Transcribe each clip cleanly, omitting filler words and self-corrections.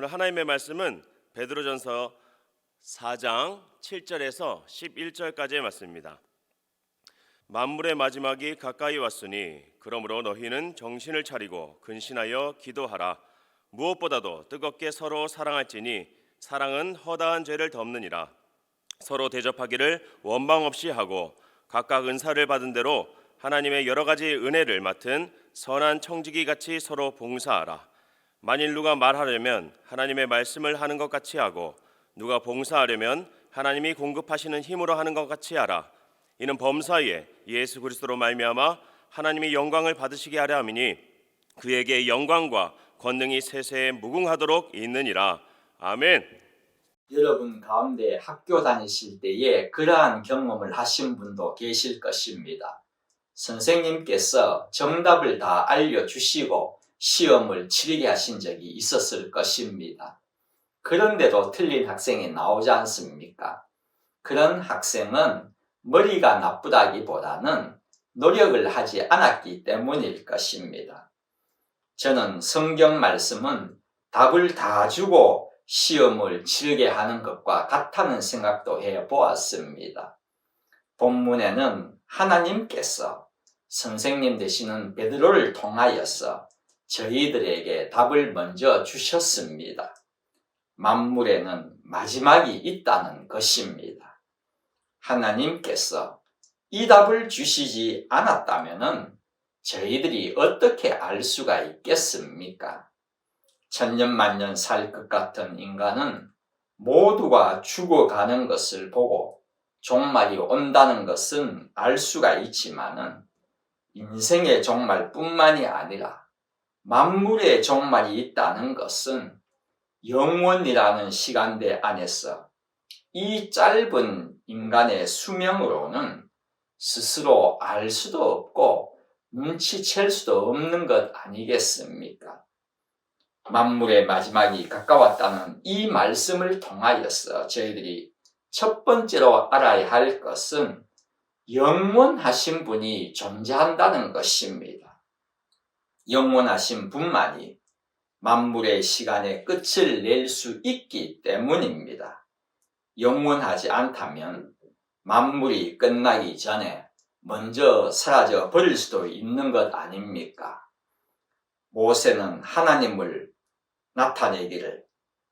오늘 하나님의 말씀은 베드로전서 4장 7절에서 11절까지의 말씀입니다. 만물의 마지막이 가까이 왔으니 그러므로 너희는 정신을 차리고 근신하여 기도하라. 무엇보다도 뜨겁게 서로 사랑할지니 사랑은 허다한 죄를 덮느니라. 서로 대접하기를 원망 없이 하고 각각 은사를 받은 대로 하나님의 여러 가지 은혜를 맡은 선한 청지기 같이 서로 봉사하라. 만일 누가 말하려면 하나님의 말씀을 하는 것 같이 하고 누가 봉사하려면 하나님이 공급하시는 힘으로 하는 것 같이 하라. 이는 범사에 예수 그리스도로 말미암아 하나님이 영광을 받으시게 하려 함이니 그에게 영광과 권능이 세세에 무궁하도록 있느니라. 아멘. 여러분 가운데 학교 다니실 때에 그러한 경험을 하신 분도 계실 것입니다. 선생님께서 정답을 다 알려주시고 시험을 치르게 하신 적이 있었을 것입니다. 그런데도 틀린 학생이 나오지 않습니까? 그런 학생은 머리가 나쁘다기보다는 노력을 하지 않았기 때문일 것입니다. 저는 성경 말씀은 답을 다 주고 시험을 치르게 하는 것과 같다는 생각도 해보았습니다. 본문에는 하나님께서 선생님 되시는 베드로를 통하여서 저희들에게 답을 먼저 주셨습니다. 만물에는 마지막이 있다는 것입니다. 하나님께서 이 답을 주시지 않았다면 저희들이 어떻게 알 수가 있겠습니까? 천년만년 살 것 같은 인간은 모두가 죽어가는 것을 보고 종말이 온다는 것은 알 수가 있지만은 인생의 종말뿐만이 아니라 만물의 종말이 있다는 것은 영원이라는 시간대 안에서 이 짧은 인간의 수명으로는 스스로 알 수도 없고 눈치챌 수도 없는 것 아니겠습니까? 만물의 마지막이 가까웠다는 이 말씀을 통하여서 저희들이 첫 번째로 알아야 할 것은 영원하신 분이 존재한다는 것입니다. 영원하신 분만이 만물의 시간의 끝을 낼 수 있기 때문입니다. 영원하지 않다면 만물이 끝나기 전에 먼저 사라져 버릴 수도 있는 것 아닙니까? 모세는 하나님을 나타내기를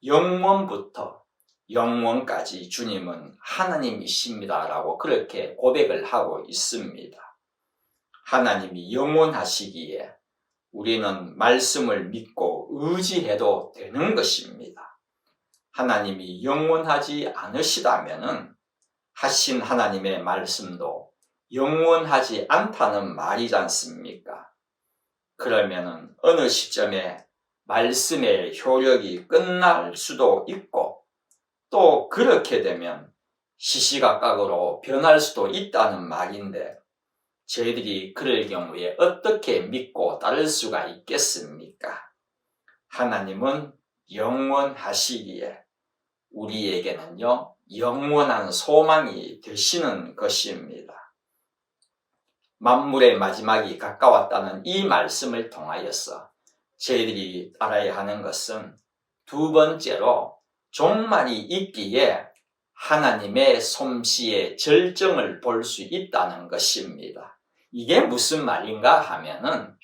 영원부터 영원까지 주님은 하나님이십니다 라고 그렇게 고백을 하고 있습니다. 하나님이 영원하시기에 우리는 말씀을 믿고 의지해도 되는 것입니다. 하나님이 영원하지 않으시다면 하신 하나님의 말씀도 영원하지 않다는 말이지 않습니까? 그러면 어느 시점에 말씀의 효력이 끝날 수도 있고 또 그렇게 되면 시시각각으로 변할 수도 있다는 말인데 저희들이 그럴 경우에 어떻게 믿고 따를 수가 있겠습니까? 하나님은 영원하시기에 우리에게는요 영원한 소망이 되시는 것입니다. 만물의 마지막이 가까웠다는 이 말씀을 통하여서 저희들이 알아야 하는 것은 두 번째로 종말이 있기에 하나님의 솜씨의 절정을 볼 수 있다는 것입니다. 이게 무슨 말인가 하면은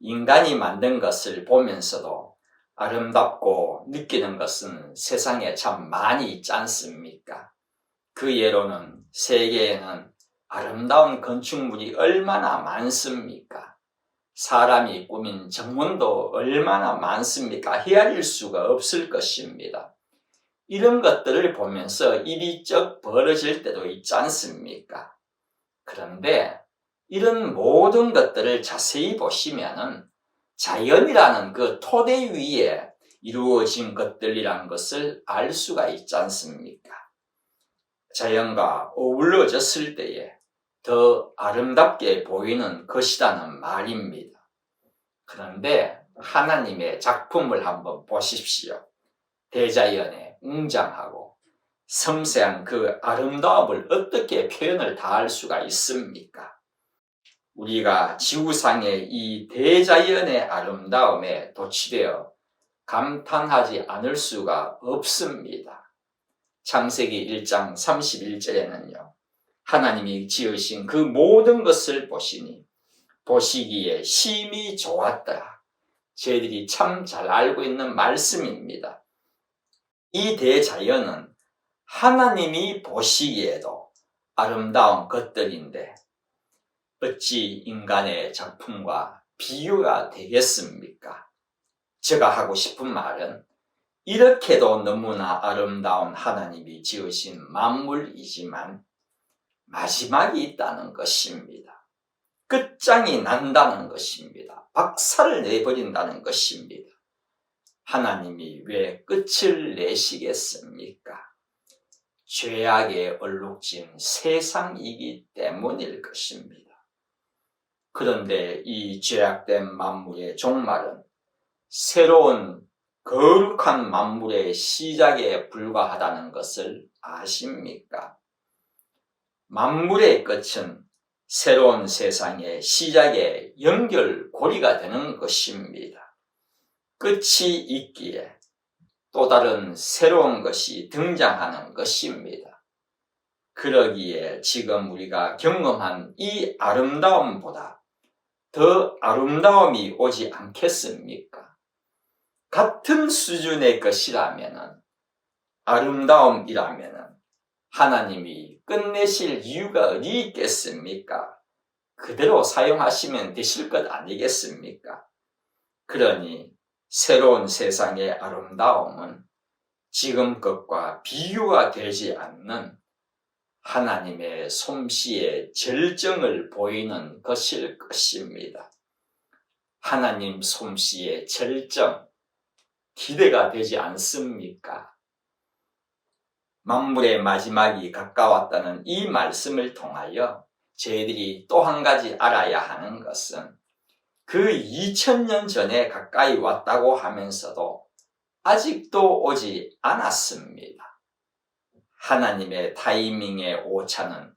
인간이 만든 것을 보면서도 아름답고 느끼는 것은 세상에 참 많이 있지 않습니까? 그 예로는 세계에는 아름다운 건축물이 얼마나 많습니까? 사람이 꾸민 정원도 얼마나 많습니까? 헤아릴 수가 없을 것입니다. 이런 것들을 보면서 입이 쩍 벌어질 때도 있지 않습니까? 그런데 이런 모든 것들을 자세히 보시면은 자연이라는 그 토대 위에 이루어진 것들이라는 것을 알 수가 있지 않습니까? 자연과 어우러졌을 때에 더 아름답게 보이는 것이라는 말입니다. 그런데 하나님의 작품을 한번 보십시오. 대자연의 웅장하고 섬세한 그 아름다움을 어떻게 표현을 다 할 수가 있습니까? 우리가 지구상의 이 대자연의 아름다움에 도취되어 감탄하지 않을 수가 없습니다. 창세기 1장 31절에는요. 하나님이 지으신 그 모든 것을 보시니 보시기에 심히 좋았더라. 저희들이 참 잘 알고 있는 말씀입니다. 이 대자연은 하나님이 보시기에도 아름다운 것들인데 어찌 인간의 작품과 비교가 되겠습니까? 제가 하고 싶은 말은 이렇게도 너무나 아름다운 하나님이 지으신 만물이지만 마지막이 있다는 것입니다. 끝장이 난다는 것입니다. 박살을 내버린다는 것입니다. 하나님이 왜 끝을 내시겠습니까? 죄악에 얼룩진 세상이기 때문일 것입니다. 그런데 이 죄악된 만물의 종말은 새로운 거룩한 만물의 시작에 불과하다는 것을 아십니까? 만물의 끝은 새로운 세상의 시작의 연결고리가 되는 것입니다. 끝이 있기에 또 다른 새로운 것이 등장하는 것입니다. 그러기에 지금 우리가 경험한 이 아름다움보다 더 아름다움이 오지 않겠습니까? 같은 수준의 것이라면, 아름다움이라면 하나님이 끝내실 이유가 어디 있겠습니까? 그대로 사용하시면 되실 것 아니겠습니까? 그러니 새로운 세상의 아름다움은 지금 것과 비교가 되지 않는 하나님의 솜씨의 절정을 보이는 것일 것입니다. 하나님 솜씨의 절정, 기대가 되지 않습니까? 만물의 마지막이 가까웠다는 이 말씀을 통하여 저희들이 또 한 가지 알아야 하는 것은 그 2000년 전에 가까이 왔다고 하면서도 아직도 오지 않았습니다. 하나님의 타이밍의 오차는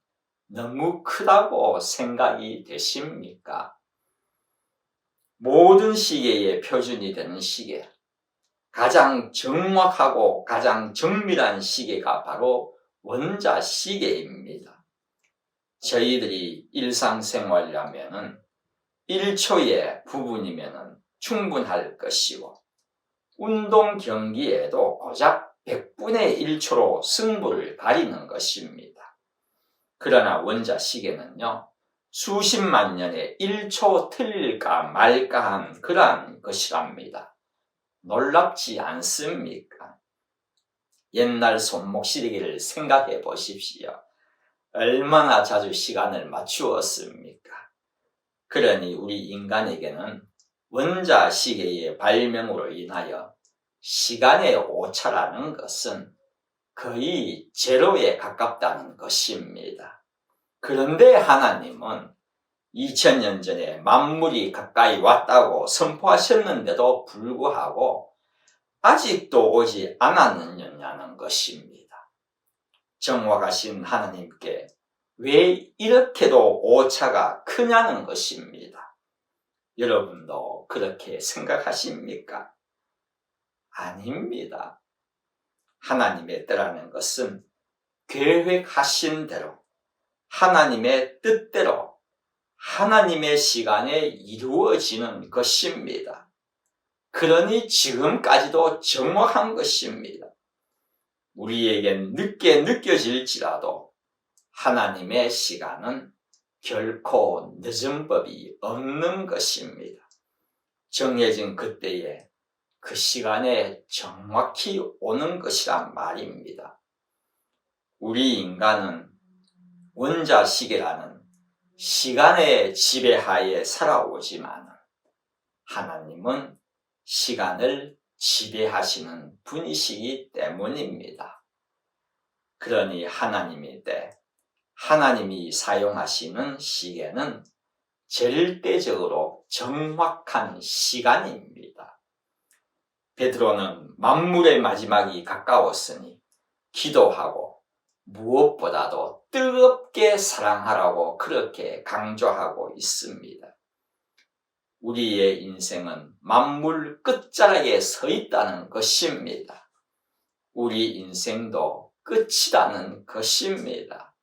너무 크다고 생각이 되십니까? 모든 시계의 표준이 되는 시계, 가장 정확하고 가장 정밀한 시계가 바로 원자 시계입니다. 저희들이 일상생활이라면 1초의 부분이면 충분할 것이고 운동 경기에도 고작 100분의 1초로 승부를 가리는 것입니다. 그러나 원자 시계는요, 수십만 년에 1초 틀릴까 말까한 그러한 것이랍니다. 놀랍지 않습니까? 옛날 손목시계를 생각해 보십시오. 얼마나 자주 시간을 맞추었습니까? 그러니 우리 인간에게는 원자 시계의 발명으로 인하여 시간의 오차라는 것은 거의 제로에 가깝다는 것입니다. 그런데 하나님은 2000년 전에 만물이 가까이 왔다고 선포하셨는데도 불구하고 아직도 오지 않았느냐는 것입니다. 정확하신 하나님께 왜 이렇게도 오차가 크냐는 것입니다. 여러분도 그렇게 생각하십니까? 아닙니다. 하나님의 때라는 것은 계획하신 대로, 하나님의 뜻대로, 하나님의 시간에 이루어지는 것입니다. 그러니 지금까지도 정확한 것입니다. 우리에겐 늦게 느껴질지라도 하나님의 시간은 결코 늦은 법이 없는 것입니다. 정해진 그때에 그 시간에 정확히 오는 것이란 말입니다. 우리 인간은 원자시계라는 시간의 지배하에 살아오지만 하나님은 시간을 지배하시는 분이시기 때문입니다. 그러니 하나님이 하나님이 사용하시는 시계는 절대적으로 정확한 시간입니다. 베드로는 만물의 마지막이 가까웠으니 기도하고 무엇보다도 뜨겁게 사랑하라고 그렇게 강조하고 있습니다. 우리의 인생은 만물 끝자락에 서 있다는 것입니다. 우리 인생도 끝이라는 것입니다.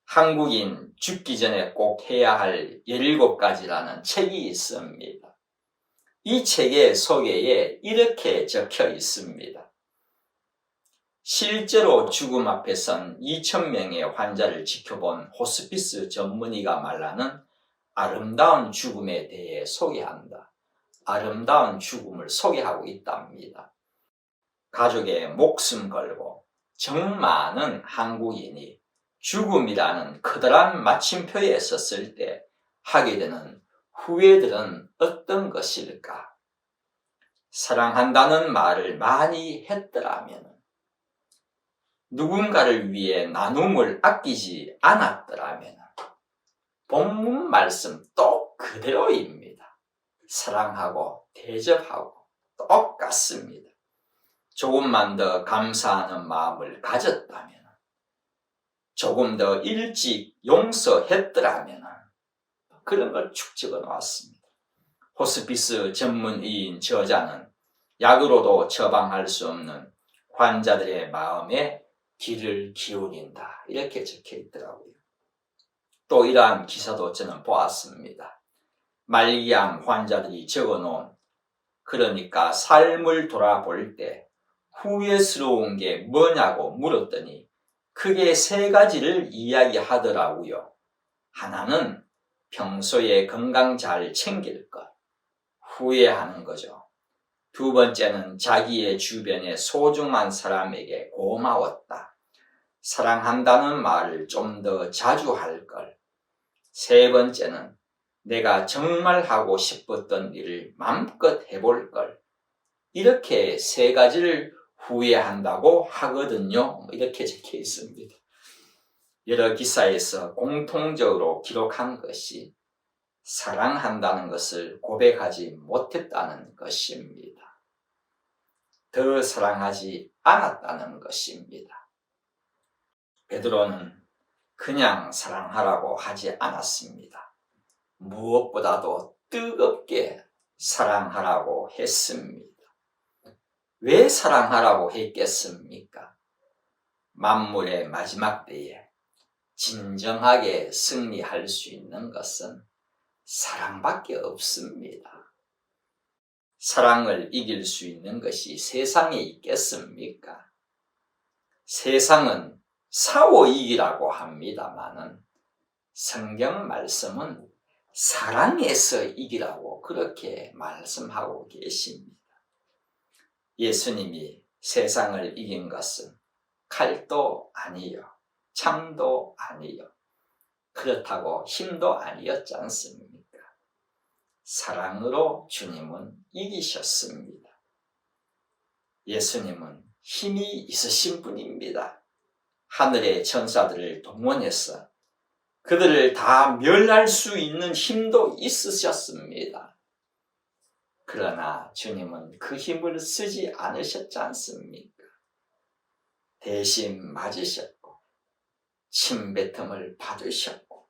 한국인 죽기 전에 꼭 해야 할 17가지라는 책이 있습니다. 이 책의 소개에 이렇게 적혀 있습니다. 실제로 죽음 앞에 선 2,000명의 환자를 지켜본 호스피스 전문의가 말하는 아름다운 죽음에 대해 소개한다. 아름다운 죽음을 소개하고 있답니다. 가족의 목숨 걸고 정 많은 한국인이 죽음이라는 커다란 마침표에 섰을 때 하게 되는 후회들은 어떤 것일까? 사랑한다는 말을 많이 했더라면, 누군가를 위해 나눔을 아끼지 않았더라면, 본문 말씀 또 그대로입니다. 사랑하고 대접하고 똑같습니다. 조금만 더 감사하는 마음을 가졌다면, 조금 더 일찍 용서했더라면, 그런 걸 축 적어 놓았습니다. 호스피스 전문의인 저자는 약으로도 처방할 수 없는 환자들의 마음에 귀를 기울인다, 이렇게 적혀 있더라고요. 또 이러한 기사도 저는 보았습니다. 말기암 환자들이 적어놓은, 그러니까 삶을 돌아볼 때 후회스러운 게 뭐냐고 물었더니 크게 3가지를 이야기하더라고요. 하나는 평소에 건강 잘 챙길 것, 후회하는 거죠. 2번째는 자기의 주변의 소중한 사람에게 고마웠다, 사랑한다는 말을 좀 더 자주 할 걸. 3번째는 내가 정말 하고 싶었던 일을 마음껏 해볼 걸. 이렇게 3가지를 후회한다고 하거든요. 이렇게 적혀 있습니다. 여러 기사에서 공통적으로 기록한 것이 사랑한다는 것을 고백하지 못했다는 것입니다. 더 사랑하지 않았다는 것입니다. 베드로는 그냥 사랑하라고 하지 않았습니다. 무엇보다도 뜨겁게 사랑하라고 했습니다. 왜 사랑하라고 했겠습니까? 만물의 마지막 때에 진정하게 승리할 수 있는 것은 사랑밖에 없습니다. 사랑을 이길 수 있는 것이 세상에 있겠습니까? 세상은 싸워 이기라고 합니다마는 성경 말씀은 사랑해서 이기라고 그렇게 말씀하고 계십니다. 예수님이 세상을 이긴 것은 칼도 아니요, 창도 아니요, 그렇다고 힘도 아니었지 않습니까? 사랑으로 주님은 이기셨습니다. 예수님은 힘이 있으신 분입니다. 하늘의 천사들을 동원해서 그들을 다 멸할 수 있는 힘도 있으셨습니다. 그러나 주님은 그 힘을 쓰지 않으셨지 않습니까? 대신 맞으셨고 침뱉음을 받으셨고,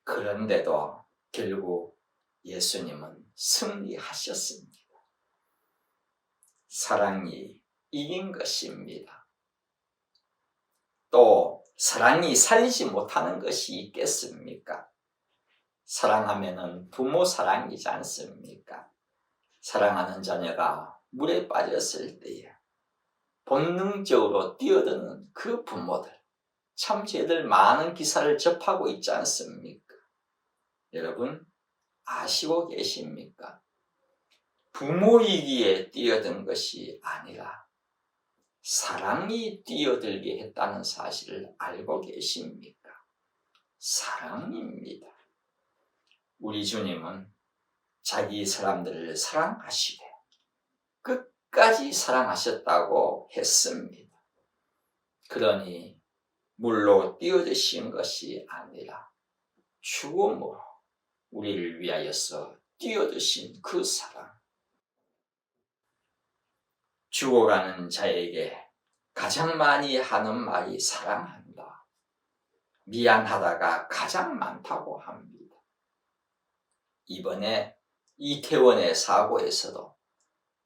그런데도 결국 예수님은 승리하셨습니다. 사랑이 이긴 것입니다. 또 사랑이 살리지 못하는 것이 있겠습니까? 사랑하면은 부모 사랑이지 않습니까? 사랑하는 자녀가 물에 빠졌을 때에 본능적으로 뛰어드는 그 부모들, 참 저희들 많은 기사를 접하고 있지 않습니까? 여러분 아시고 계십니까? 부모이기에 뛰어든 것이 아니라 사랑이 뛰어들게 했다는 사실을 알고 계십니까? 사랑입니다. 우리 주님은 자기 사람들을 사랑하시되 끝까지 사랑하셨다고 했습니다. 그러니 물로 뛰어드신 것이 아니라 죽음으로 우리를 위하여서 뛰어드신 그 사랑. 죽어가는 자에게 가장 많이 하는 말이 사랑한다, 미안하다가 가장 많다고 합니다. 이번에 이태원의 사고에서도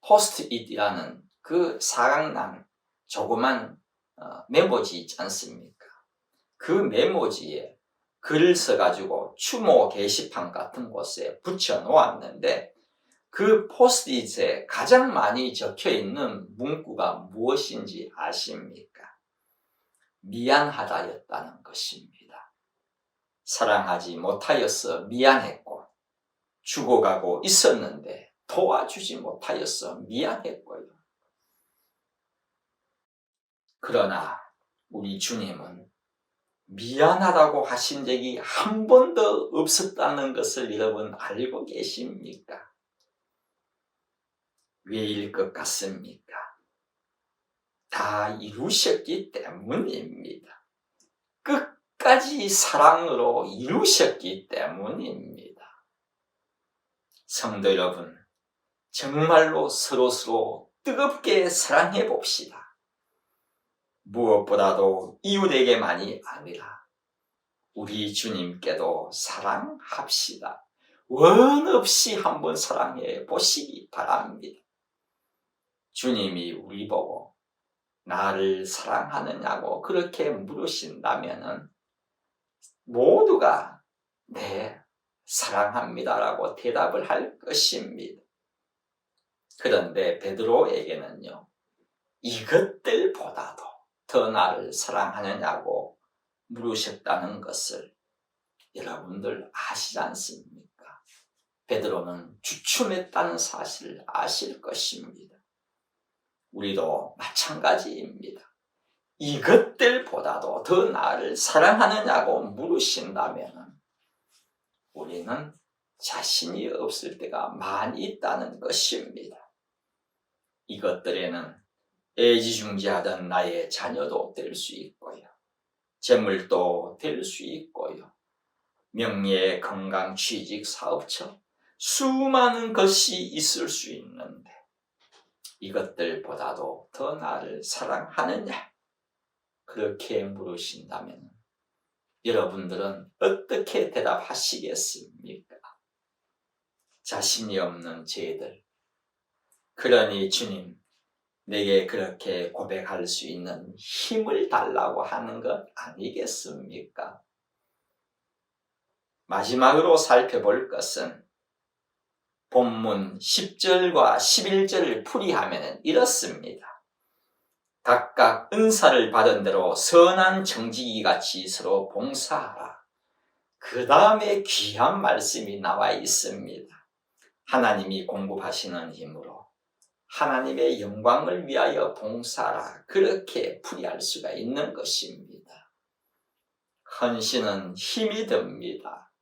포스트잇이라는 그 사각난 조그만 메모지 있지 않습니까? 그 메모지에 글을 써가지고 추모 게시판 같은 곳에 붙여 놓았는데 그 포스트잇에 가장 많이 적혀있는 문구가 무엇인지 아십니까? 미안하다였다는 것입니다. 사랑하지 못하여서 미안했고 죽어가고 있었는데 도와주지 못하여서 미안했고요. 그러나 우리 주님은 미안하다고 하신 적이 한 번도 없었다는 것을 여러분 알고 계십니까? 왜일 것 같습니까? 다 이루셨기 때문입니다. 끝까지 사랑으로 이루셨기 때문입니다. 성도 여러분, 정말로 서로서로 뜨겁게 사랑해 봅시다. 무엇보다도 이웃에게만이 아니라 우리 주님께도 사랑합시다. 원 없이 한번 사랑해 보시기 바랍니다. 주님이 우리 보고 나를 사랑하느냐고 그렇게 물으신다면은 모두가 네, 사랑합니다라고 대답을 할 것입니다. 그런데 베드로에게는요, 이것들보다도 더 나를 사랑하느냐고 물으셨다는 것을 여러분들 아시지 않습니까? 베드로는 주춤했다는 사실을 아실 것입니다. 우리도 마찬가지입니다. 이것들보다도 더 나를 사랑하느냐고 물으신다면 우리는 자신이 없을 때가 많이 있다는 것입니다. 이것들에는 애지중지하던 나의 자녀도 될 수 있고요. 재물도 될 수 있고요. 명예, 건강, 취직, 사업처 수많은 것이 있을 수 있는데 이것들보다도 더 나를 사랑하느냐? 그렇게 물으신다면 여러분들은 어떻게 대답하시겠습니까? 자신이 없는 저희들, 그러니 주님, 내게 그렇게 고백할 수 있는 힘을 달라고 하는 것 아니겠습니까? 마지막으로 살펴볼 것은 본문 10절과 11절을 풀이하면 이렇습니다. 각각 은사를 받은 대로 선한 정직이같이 서로 봉사하라. 그 다음에 귀한 말씀이 나와 있습니다. 하나님이 공급하시는 힘으로 하나님의 영광을 위하여 봉사하라. 그렇게 풀이할 수가 있는 것입니다. 헌신은 힘이 듭니다.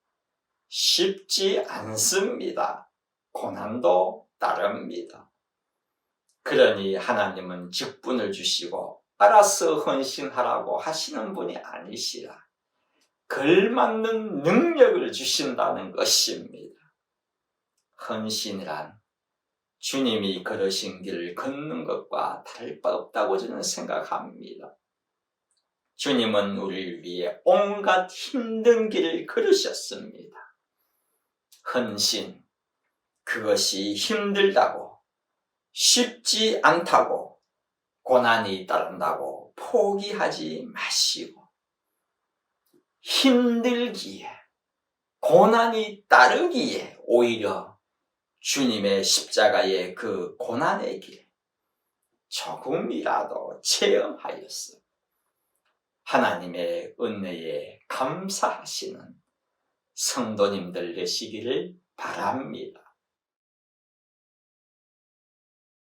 쉽지 않습니다. 고난도 따릅니다. 그러니 하나님은 직분을 주시고 알아서 헌신하라고 하시는 분이 아니시라. 걸맞는 능력을 주신다는 것입니다. 헌신이란 주님이 걸으신 길을 걷는 것과 다를 바 없다고 저는 생각합니다. 주님은 우리를 위해 온갖 힘든 길을 걸으셨습니다. 헌신, 그것이 힘들다고, 쉽지 않다고, 고난이 따른다고 포기하지 마시고, 힘들기에, 고난이 따르기에 오히려 주님의 십자가의 그 고난의 길 조금이라도 체험하였어 하나님의 은혜에 감사하시는 성도님들 되시기를 바랍니다.